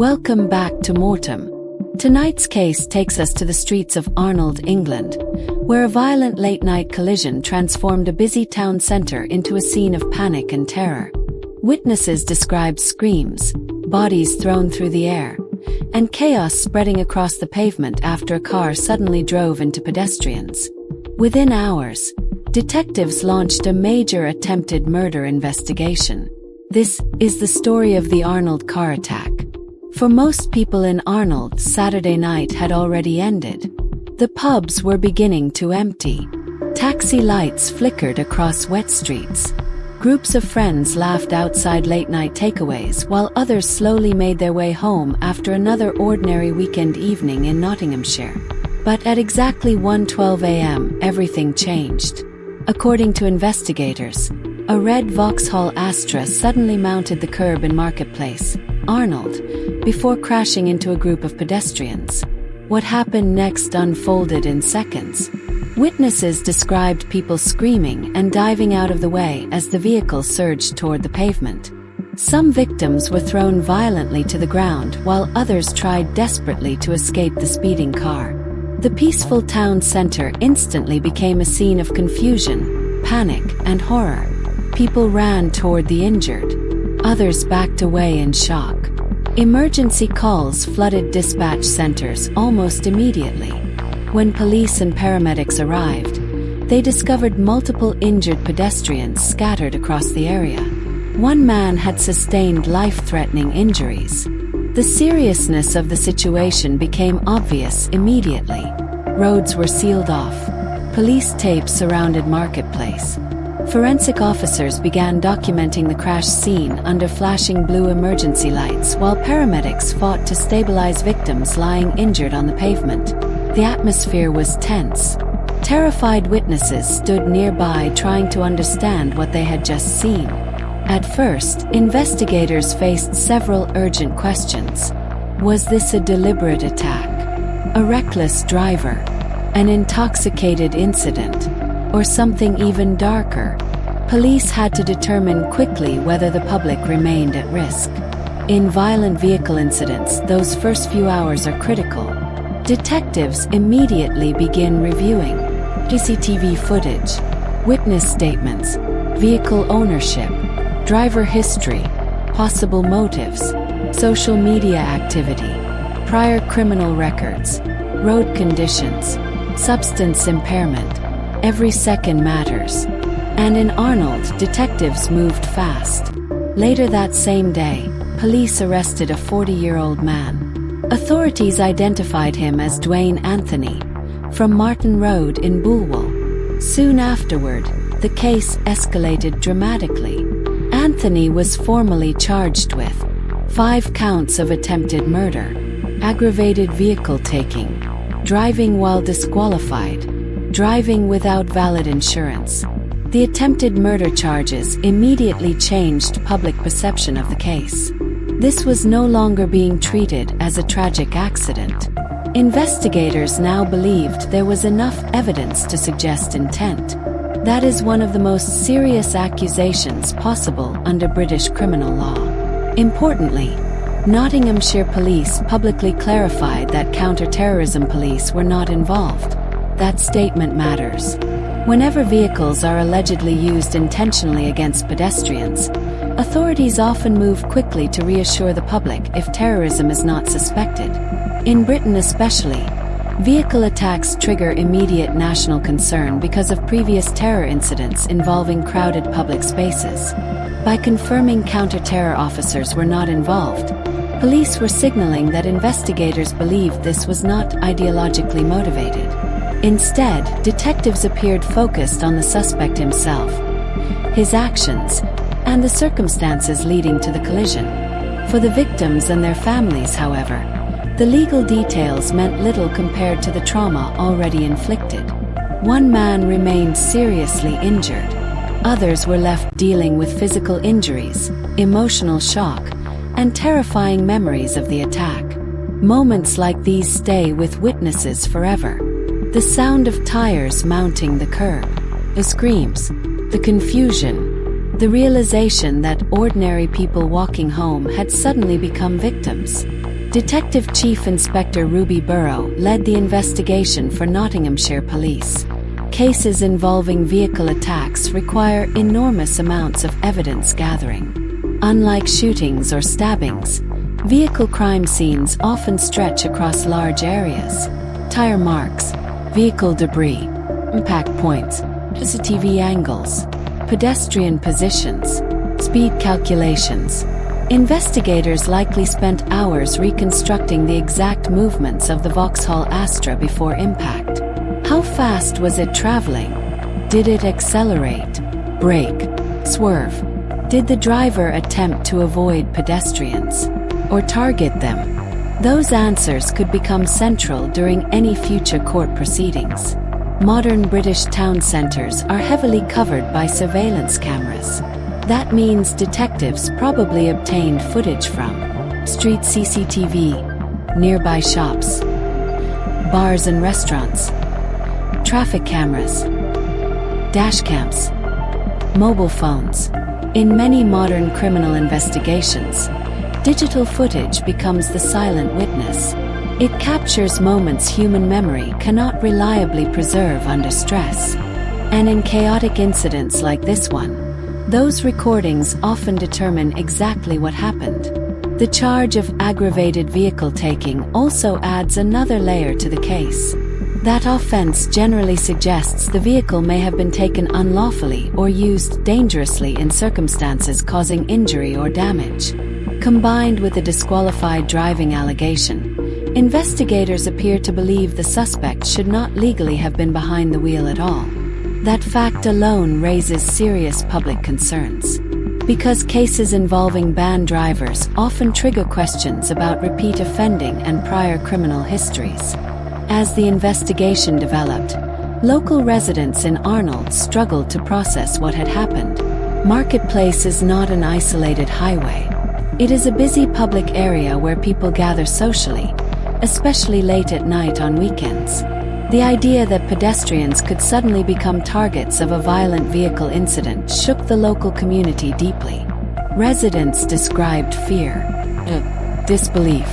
Welcome back to MORTEM. Tonight's case takes us to the streets of Arnold, England, where a violent late-night collision transformed a busy town centre into a scene of panic and terror. Witnesses described screams, bodies thrown through the air, and chaos spreading across the pavement after a car suddenly drove into pedestrians. Within hours, detectives launched a major attempted murder investigation. This is the story of the Arnold car attack. For most people in Arnold, Saturday night had already ended. The pubs were beginning to empty. Taxi lights flickered across wet streets. Groups of friends laughed outside late-night takeaways while others slowly made their way home after another ordinary weekend evening in Nottinghamshire. But at exactly 1:12 a.m., everything changed. According to investigators, a red Vauxhall Astra suddenly mounted the curb in Marketplace, Arnold, before crashing into a group of pedestrians. What happened next unfolded in seconds. Witnesses described people screaming and diving out of the way as the vehicle surged toward the pavement. Some victims were thrown violently to the ground while others tried desperately to escape the speeding car. The peaceful town center instantly became a scene of confusion, panic, and horror. People ran toward the injured. Others backed away in shock. Emergency calls flooded dispatch centers almost immediately. When police and paramedics arrived, they discovered multiple injured pedestrians scattered across the area. One man had sustained life-threatening injuries. The seriousness of the situation became obvious immediately. Roads were sealed off. Police tape surrounded Marketplace. Forensic officers began documenting the crash scene under flashing blue emergency lights while paramedics fought to stabilize victims lying injured on the pavement. The atmosphere was tense. Terrified witnesses stood nearby trying to understand what they had just seen. At first, investigators faced several urgent questions. Was this a deliberate attack? A reckless driver? An intoxicated incident? Or something even darker? Police had to determine quickly whether the public remained at risk. In violent vehicle incidents, those first few hours are critical. Detectives immediately begin reviewing CCTV footage, witness statements, vehicle ownership, driver history, possible motives, social media activity, prior criminal records, road conditions, substance impairment. Every second matters. And in Arnold, detectives moved fast. Later that same day, police arrested a 40-year-old man. Authorities identified him as Dwayne Anthony, from Martin Road in Vauxhall. Soon afterward, the case escalated dramatically. Anthony was formally charged with 5 counts of attempted murder, aggravated vehicle taking, driving while disqualified, driving without valid insurance. The attempted murder charges immediately changed public perception of the case. This was no longer being treated as a tragic accident. Investigators now believed there was enough evidence to suggest intent. That is one of the most serious accusations possible under British criminal law. Importantly, Nottinghamshire police publicly clarified that counter-terrorism police were not involved. That statement matters. Whenever vehicles are allegedly used intentionally against pedestrians, authorities often move quickly to reassure the public if terrorism is not suspected. In Britain especially, vehicle attacks trigger immediate national concern because of previous terror incidents involving crowded public spaces. By confirming counter-terror officers were not involved, police were signaling that investigators believed this was not ideologically motivated. Instead, detectives appeared focused on the suspect himself, his actions, and the circumstances leading to the collision. For the victims and their families, however, the legal details meant little compared to the trauma already inflicted. One man remained seriously injured. Others were left dealing with physical injuries, emotional shock, and terrifying memories of the attack. Moments like these stay with witnesses forever. The sound of tires mounting the curb, the screams, the confusion, The realization that ordinary people walking home had suddenly become victims. Detective Chief Inspector Ruby Burrow led the investigation for Nottinghamshire police. Cases involving vehicle attacks require enormous amounts of evidence gathering. Unlike shootings or stabbings, vehicle crime scenes often stretch across large areas. Tire marks, vehicle debris, impact points, CCTV angles, pedestrian positions, speed calculations. Investigators likely spent hours reconstructing the exact movements of the Vauxhall Astra before impact. How fast was it traveling? Did it accelerate, brake, swerve? Did the driver attempt to avoid pedestrians or target them? Those answers could become central during any future court proceedings. Modern British town centres are heavily covered by surveillance cameras. That means detectives probably obtained footage from street CCTV, nearby shops, bars and restaurants, traffic cameras, dashcams, mobile phones. In many modern criminal investigations, digital footage becomes the silent witness. It captures moments human memory cannot reliably preserve under stress. And in chaotic incidents like this one, those recordings often determine exactly what happened. The charge of aggravated vehicle taking also adds another layer to the case. That offense generally suggests the vehicle may have been taken unlawfully or used dangerously in circumstances causing injury or damage. Combined with a disqualified driving allegation, investigators appear to believe the suspect should not legally have been behind the wheel at all. That fact alone raises serious public concerns, because cases involving banned drivers often trigger questions about repeat offending and prior criminal histories. As the investigation developed, local residents in Arnold struggled to process what had happened. Marketplace is not an isolated highway. It is a busy public area where people gather socially, especially late at night on weekends. The idea that pedestrians could suddenly become targets of a violent vehicle incident shook the local community deeply. Residents described fear, disbelief,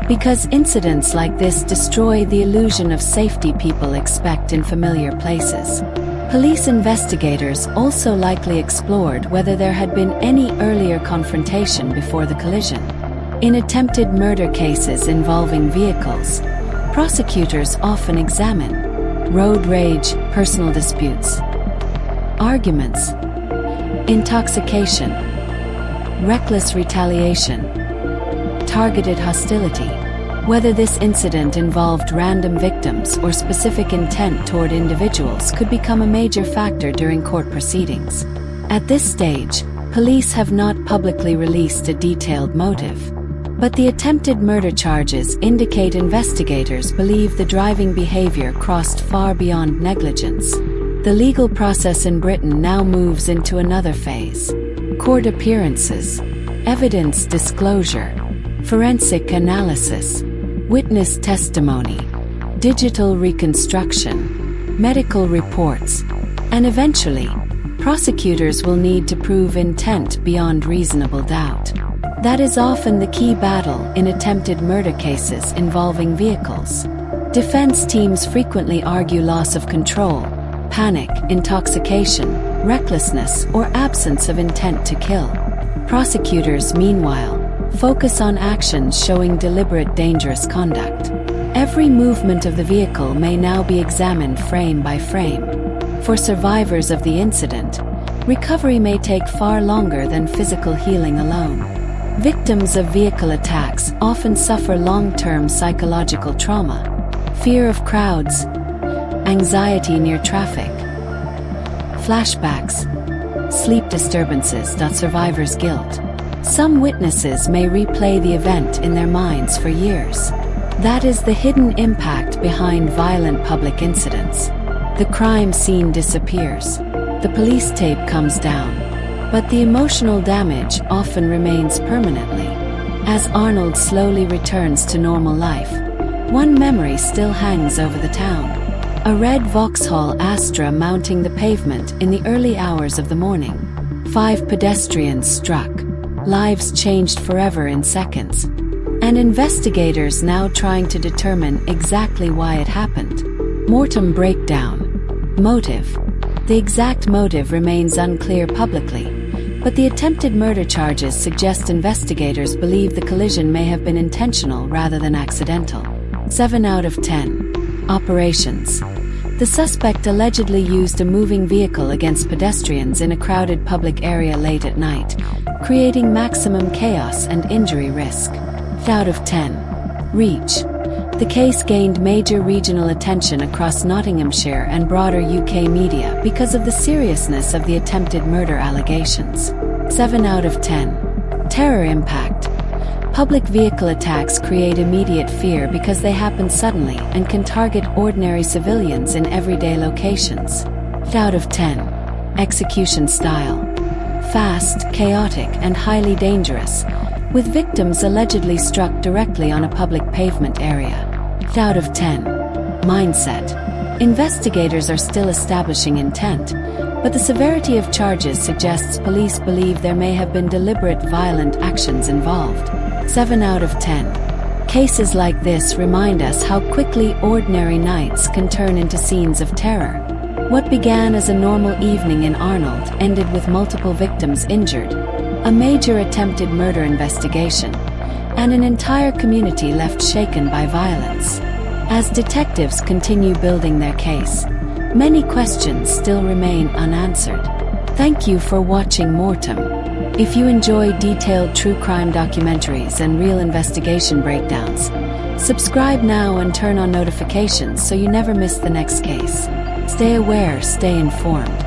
because incidents like this destroy the illusion of safety people expect in familiar places. Police investigators also likely explored whether there had been any earlier confrontation before the collision. In attempted murder cases involving vehicles, prosecutors often examine road rage, personal disputes, arguments, intoxication, reckless retaliation, targeted hostility. Whether this incident involved random victims or specific intent toward individuals could become a major factor during court proceedings. At this stage, police have not publicly released a detailed motive. But the attempted murder charges indicate investigators believe the driving behavior crossed far beyond negligence. The legal process in Britain now moves into another phase. Court appearances, evidence disclosure, forensic analysis, witness testimony, digital reconstruction, medical reports, and eventually, prosecutors will need to prove intent beyond reasonable doubt. That is often the key battle in attempted murder cases involving vehicles. Defense teams frequently argue loss of control, panic, intoxication, recklessness, or absence of intent to kill. Prosecutors, meanwhile, focus on actions showing deliberate dangerous conduct. Every movement of the vehicle may now be examined frame by frame. For survivors of the incident, recovery may take far longer than physical healing alone. Victims of vehicle attacks often suffer long-term psychological trauma, fear of crowds, anxiety near traffic, flashbacks, sleep disturbances. Survivor's guilt. Some witnesses may replay the event in their minds for years. That is the hidden impact behind violent public incidents. The crime scene disappears. The police tape comes down. But the emotional damage often remains permanently. As Arnold slowly returns to normal life, one memory still hangs over the town. A red Vauxhall Astra mounting the pavement in the early hours of the morning. 5 pedestrians struck. Lives changed forever in seconds. And investigators now trying to determine exactly why it happened. Mortem breakdown. Motive. The exact motive remains unclear publicly, but the attempted murder charges suggest investigators believe the collision may have been intentional rather than accidental. 7 out of 10. Operations. The suspect allegedly used a moving vehicle against pedestrians in a crowded public area late at night, creating maximum chaos and injury risk. 8 out of 10. Reach. The case gained major regional attention across Nottinghamshire and broader UK media because of the seriousness of the attempted murder allegations. 7 out of 10. Terror impact. Public vehicle attacks create immediate fear because they happen suddenly and can target ordinary civilians in everyday locations. 8 out of 10. Execution style. Fast, chaotic, and highly dangerous, with victims allegedly struck directly on a public pavement area. 8 out of 10. Mindset. Investigators are still establishing intent, but the severity of charges suggests police believe there may have been deliberate violent actions involved. 7 out of 10. Cases like this remind us how quickly ordinary nights can turn into scenes of terror. What began as a normal evening in Arnold ended with multiple victims injured, a major attempted murder investigation, and an entire community left shaken by violence. As detectives continue building their case, many questions still remain unanswered. Thank you for watching Mortem. If you enjoy detailed true crime documentaries and real investigation breakdowns, subscribe now and turn on notifications so you never miss the next case. Stay aware, stay informed.